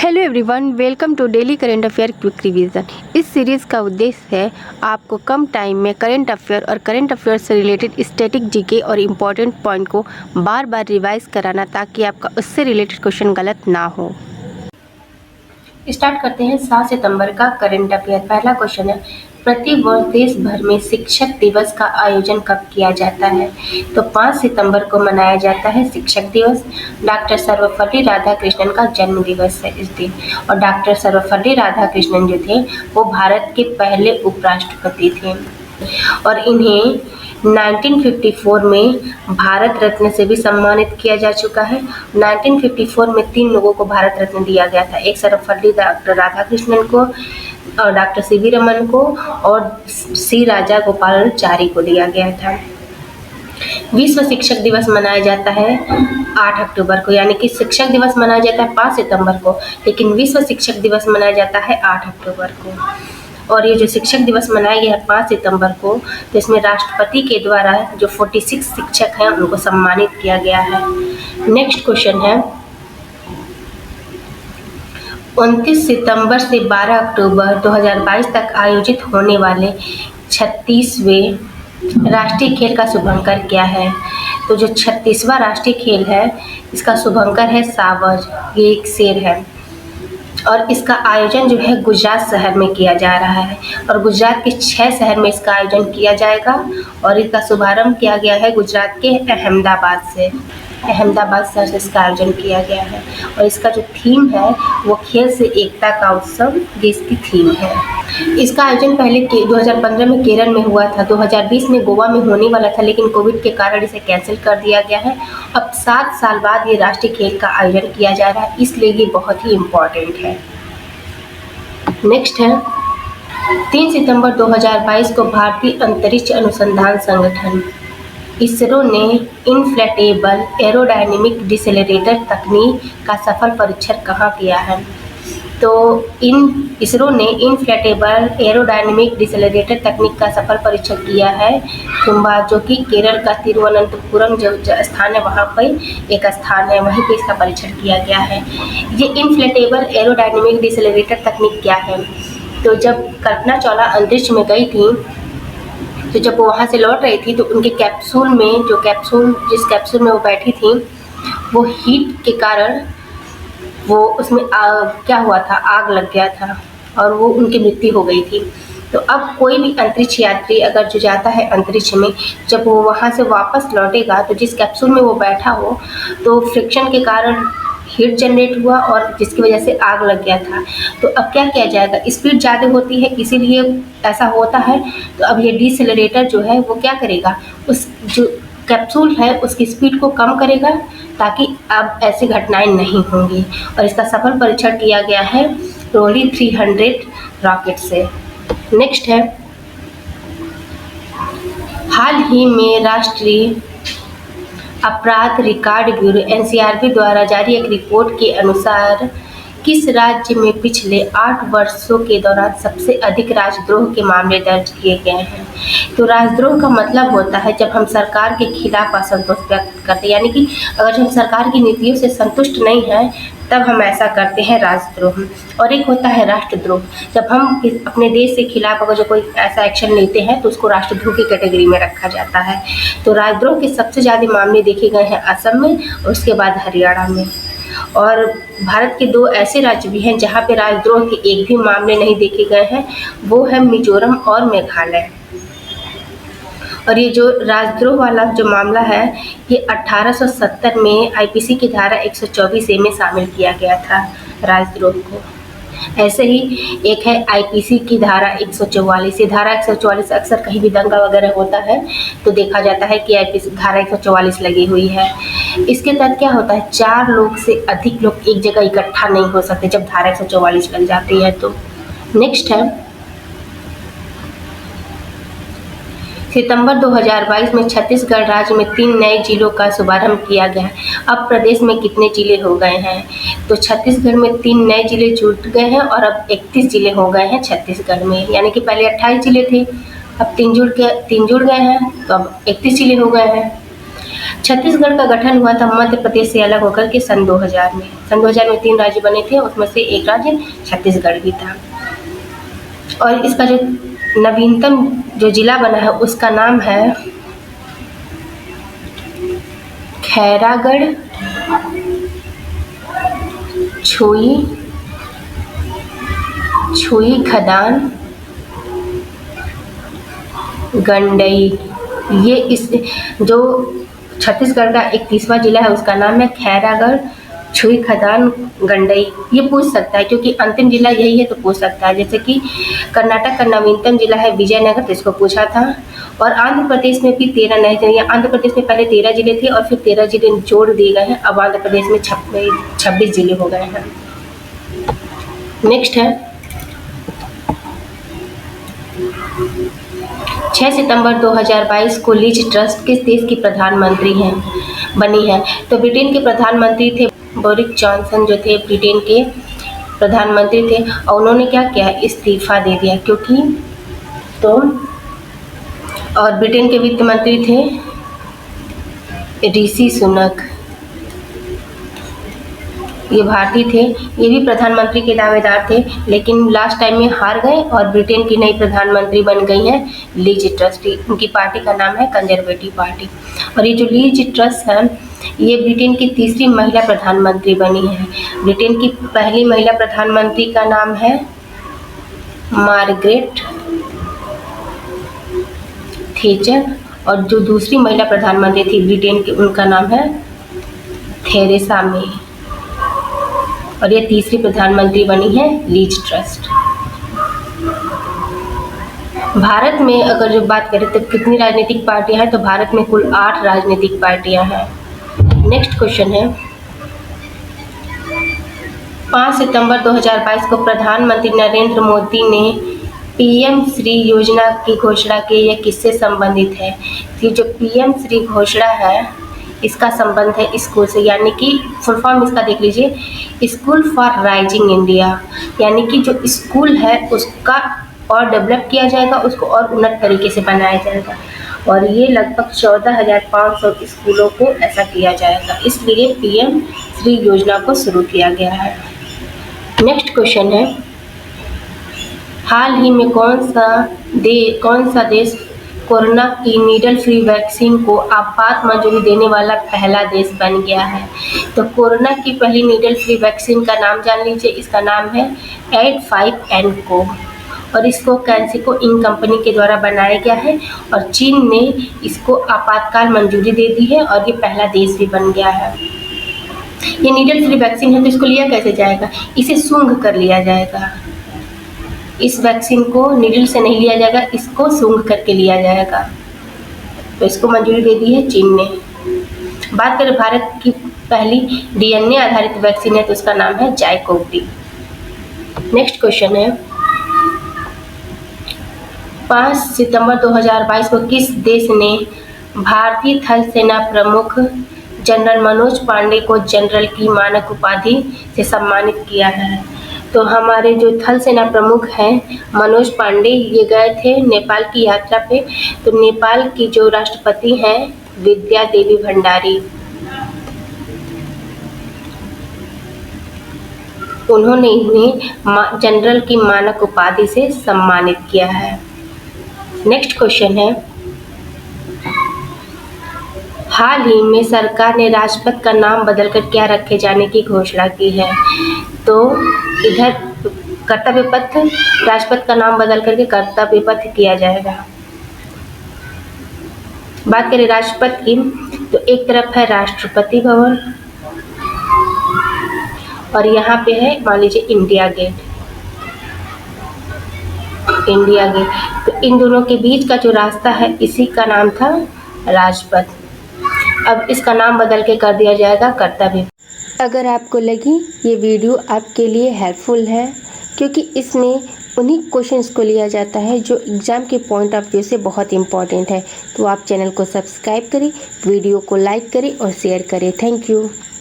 Hello everyone, welcome to daily current affair quick revision. इस series का उद्देश्य है आपको कम टाइम में करंट अफेयर और करंट अफेयर से रिलेटेड स्टैटिक जीके और इम्पॉर्टेंट पॉइंट को बार बार रिवाइज कराना, ताकि आपका उससे रिलेटेड क्वेश्चन गलत ना हो। स्टार्ट करते हैं 7 सितंबर का करंट अफेयर। पहला क्वेश्चन है, प्रति वर्ष देश भर में शिक्षक दिवस का आयोजन कब किया जाता है? तो 5 सितंबर को मनाया जाता है शिक्षक दिवस। डॉक्टर सर्वपल्ली राधाकृष्णन का जन्म दिवस है इस दिन। और डॉक्टर सर्वपल्ली राधाकृष्णन जो थे वो भारत के पहले उपराष्ट्रपति थे और इन्हें 1954 में भारत रत्न से भी सम्मानित किया जा चुका है। 1954 में 3 लोगों को भारत रत्न दिया गया था, एक सर्वपल्ली डॉक्टर राधाकृष्णन को और डॉक्टर सीवी रमन को और सी राजागोपालाचारी को दिया गया था। विश्व शिक्षक दिवस मनाया जाता है 8 अक्टूबर को, यानी कि शिक्षक दिवस मनाया जाता है 5 सितंबर को, लेकिन विश्व शिक्षक दिवस मनाया जाता है 8 अक्टूबर को। और ये जो शिक्षक दिवस मनाया गया है 5 सितंबर को, तो इसमें राष्ट्रपति के द्वारा जो 46 शिक्षक हैं उनको सम्मानित किया गया है। नेक्स्ट क्वेश्चन है, 29 सितंबर से 12 अक्टूबर 2022 तक आयोजित होने वाले 36वें राष्ट्रीय खेल का शुभंकर क्या है? तो जो 36वां राष्ट्रीय खेल है इसका शुभंकर है सावर, ये एक शेर है और इसका आयोजन जो है गुजरात शहर में किया जा रहा है और गुजरात के 6 शहर में इसका आयोजन किया जाएगा और इसका शुभारंभ किया गया है गुजरात के अहमदाबाद से। अहमदाबाद शहर से इसका आयोजन किया गया है और इसका जो थीम है वो खेल से एकता का उत्सव, ये इसकी थीम है। इसका आयोजन पहले 2015 में केरल में हुआ था, 2020 में गोवा में होने वाला था, लेकिन कोविड के कारण इसे कैंसिल कर दिया गया है। अब 7 साल बाद ये राष्ट्रीय खेल का आयोजन किया जा रहा है, इसलिए ये बहुत ही इम्पोर्टेंट है। नेक्स्ट है, 3 सितंबर 2022 को भारतीय अंतरिक्ष अनुसंधान संगठन इसरो ने इनफ्लेटेबल एरोडायनेमिक डिसेलरेटर तकनीक का सफल परीक्षण कहाँ किया है? तो इसरो ने इनफ्लेटेबल एरोडायनेमिक डिसेलरेटर तकनीक का सफल परीक्षण किया है तुम्बा, जो कि केरल का तिरुवनंतपुरम जो स्थान है वहाँ पर एक स्थान है, वहीं पे इसका परीक्षण किया गया है। ये इनफ्लेटेबल एरोडायनेमिक डिसेलरेटर तकनीक क्या है? तो जब कल्पना चावला अंतरिक्ष में गई थी, तो जब वो वहाँ से लौट रही थी तो उनके कैप्सूल में जिस कैप्सूल में वो बैठी थी, वो हीट के कारण वो उसमें क्या हुआ था, आग लग गया था और वो उनकी मृत्यु हो गई थी। तो अब कोई भी अंतरिक्ष यात्री अगर जो जाता है अंतरिक्ष में, जब वो वहाँ से वापस लौटेगा तो जिस कैप्सूल में वो बैठा हो तो फ्रिक्शन के कारण हीट जनरेट हुआ और जिसकी वजह से आग लग गया था। तो अब क्या किया जाएगा, स्पीड ज़्यादा होती है इसीलिए ऐसा होता है। तो अब ये डिसेलरेटर जो है वो क्या करेगा, उस जो कैप्सूल है उसकी स्पीड को कम करेगा ताकि अब ऐसी घटनाएं नहीं होंगी। और इसका सफल परीक्षण किया गया है रोली 300 रॉकेट से। नेक्स्ट है, हाल ही में राष्ट्रीय अपराध रिकॉर्ड ब्यूरो एनसीआरबी द्वारा जारी एक रिपोर्ट के अनुसार किस राज्य में पिछले 8 वर्षों के दौरान सबसे अधिक राजद्रोह के मामले दर्ज किए गए हैं? तो राजद्रोह का मतलब होता है जब हम सरकार के खिलाफ असंतोष व्यक्त करते हैं, यानी कि अगर हम सरकार की नीतियों से संतुष्ट नहीं हैं तब हम ऐसा करते हैं राजद्रोह। और एक होता है राष्ट्रद्रोह, जब हम अपने देश के खिलाफ अगर जो कोई ऐसा एक्शन लेते हैं तो उसको राष्ट्रद्रोह की कैटेगरी में रखा जाता है। तो राजद्रोह के सबसे ज़्यादा मामले देखे गए हैं असम में और उसके बाद हरियाणा में। और भारत के 2 ऐसे राज्य भी हैं जहाँ पे राजद्रोह के एक भी मामले नहीं देखे गए हैं, वो है मिजोरम और मेघालय। और ये जो राजद्रोह वाला जो मामला है ये 1870 में आईपीसी की धारा 124A में शामिल किया गया था राजद्रोह को। ऐसे ही एक है आईपीसी की धारा 144। ये धारा 144 अक्सर कहीं भी दंगा वगैरह होता है तो देखा जाता है कि आईपीसी धारा 144 लगी हुई है। इसके तहत क्या होता है, 4 लोग से अधिक लोग एक जगह इकट्ठा नहीं हो सकते जब धारा 144 लग जाती है तो। नेक्स्ट है, सितंबर 2022 में छत्तीसगढ़ राज्य में 3 नए जिलों का शुभारंभ किया गया है। अब प्रदेश में कितने जिले हो गए हैं? तो छत्तीसगढ़ में 3 नए जिले जुड़ गए हैं और अब 31 जिले हो गए हैं छत्तीसगढ़ में, यानी कि पहले 28 जिले थे, अब 3 जुड़ गए हैं तो अब 31 जिले हो गए हैं। छत्तीसगढ़ का गठन हुआ था मध्य प्रदेश से अलग होकर के सन 2000 में। सन 2000 में 3 राज्य बने थे, उसमें से एक राज्य छत्तीसगढ़ भी था। और इसका जो नवीनतम जो जिला बना है उसका नाम है खैरागढ़, छुई खदान, गंडई। ये इस जो छत्तीसगढ़ का 31वां जिला है उसका नाम है खैरागढ़, छुई खदान, गंडई। ये पूछ सकता है क्योंकि अंतिम जिला यही है तो पूछ सकता है। जैसे कि कर्नाटक का नवीनतम जिला है विजयनगर, तो इसको पूछा था। और आंध्र प्रदेश में भी 13 नए जिले, आंध्र प्रदेश में पहले 13 जिले थे और फिर 13 जिले जोड़ दिए गए हैं। अब आंध्र प्रदेश में 26 जिले हो गए हैं। नेक्स्ट है 6 सितंबर 2022 को लीज ट्रस्ट किस देश की प्रधानमंत्री बनी है? तो ब्रिटेन के प्रधानमंत्री थे बोरिस जॉनसन, जो थे ब्रिटेन के प्रधानमंत्री थे। और उन्होंने क्या किया, इस्तीफा दे दिया क्योंकि और ब्रिटेन के वित्त मंत्री थे ऋषि सुनक, ये भारतीय थे। ये भी प्रधानमंत्री के दावेदार थे लेकिन लास्ट टाइम में हार गए और ब्रिटेन की नई प्रधानमंत्री बन गई है लीज ट्रस्ट। उनकी पार्टी का नाम है कंजर्वेटिव पार्टी। और ये जो लीज ट्रस्ट है ये ब्रिटेन की तीसरी महिला प्रधानमंत्री बनी है। ब्रिटेन की पहली महिला प्रधानमंत्री का नाम है मार्गरेट थैचर और जो दूसरी महिला प्रधानमंत्री थी ब्रिटेन की उनका नाम है थेरेसा मे। और ये तीसरी प्रधानमंत्री बनी है लीज ट्रस्ट। भारत में अगर जो बात करें तो कितनी राजनीतिक पार्टियां हैं, तो भारत में कुल 8 राजनीतिक पार्टियां हैं। नेक्स्ट क्वेश्चन है 5 सितंबर 2022 को प्रधानमंत्री नरेंद्र मोदी ने पीएम श्री योजना की घोषणा की। यह किससे संबंधित है? ये जो पीएम श्री घोषणा है इसका संबंध है स्कूल से, यानी कि फुल फॉर्म इसका देख लीजिए, स्कूल फॉर राइजिंग इंडिया। यानी कि जो स्कूल है उसका और डेवलप किया जाएगा, उसको और उन्नत तरीके से बनाया जाएगा। और ये लगभग 14,500 स्कूलों को ऐसा किया जाएगा, इसलिए पीएम श्री योजना को शुरू किया गया है। नेक्स्ट क्वेश्चन है हाल ही में कौन सा देश कोरोना की नीडल फ्री वैक्सीन को आपात मंजूरी देने वाला पहला देश बन गया है? तो कोरोना की पहली नीडल फ्री वैक्सीन का नाम जान लीजिए, इसका नाम है 85N-Co और इसको कैंसिको इंक कंपनी के द्वारा बनाया गया है और चीन ने इसको आपातकाल मंजूरी दे दी है और ये पहला देश भी बन गया है। ये नीडल फ्री वैक्सीन है तो इसको लिया कैसे जाएगा, इसे सूंघ कर लिया जाएगा। इस वैक्सीन को नीडल से नहीं लिया जाएगा, इसको सूंघ करके लिया जाएगा। तो इसको मंजूरी दे दी है चीन ने। बात करें भारत की पहली डीएनए आधारित वैक्सीन है तो उसका नाम है जाइकोव-डी। नेक्स्ट क्वेश्चन है 5 सितंबर 2022 को किस देश ने भारतीय थल सेना प्रमुख जनरल मनोज पांडे को जनरल की मानक उपाधि से सम्मानित किया है? तो हमारे जो थल सेना प्रमुख हैं मनोज पांडे, ये गए थे नेपाल की यात्रा पे। तो नेपाल की जो राष्ट्रपति हैं विद्या देवी भंडारी, उन्होंने इन्हें जनरल की मानक उपाधि से सम्मानित किया है। नेक्स्ट क्वेश्चन है हाल ही में सरकार ने राजपथ का नाम बदलकर क्या रखे जाने की घोषणा की है? तो इधर कर्तव्य पथ, राजपथ का नाम बदल करके कर्तव्य पथ किया जाएगा। बात करें राजपथ की तो एक तरफ है राष्ट्रपति भवन और यहाँ पे है मान लीजिए इंडिया गेट। तो इन दोनों के बीच का जो रास्ता है इसी का नाम था राजपथ। अब इसका नाम बदल के कर दिया जाएगा कर्तव्य। अगर आपको लगी ये वीडियो आपके लिए हेल्पफुल है क्योंकि इसमें उन्हीं क्वेश्चंस को लिया जाता है जो एग्ज़ाम के पॉइंट ऑफ व्यू से बहुत इम्पॉर्टेंट है, तो आप चैनल को सब्सक्राइब करें, वीडियो को लाइक करें और शेयर करें। Thank you.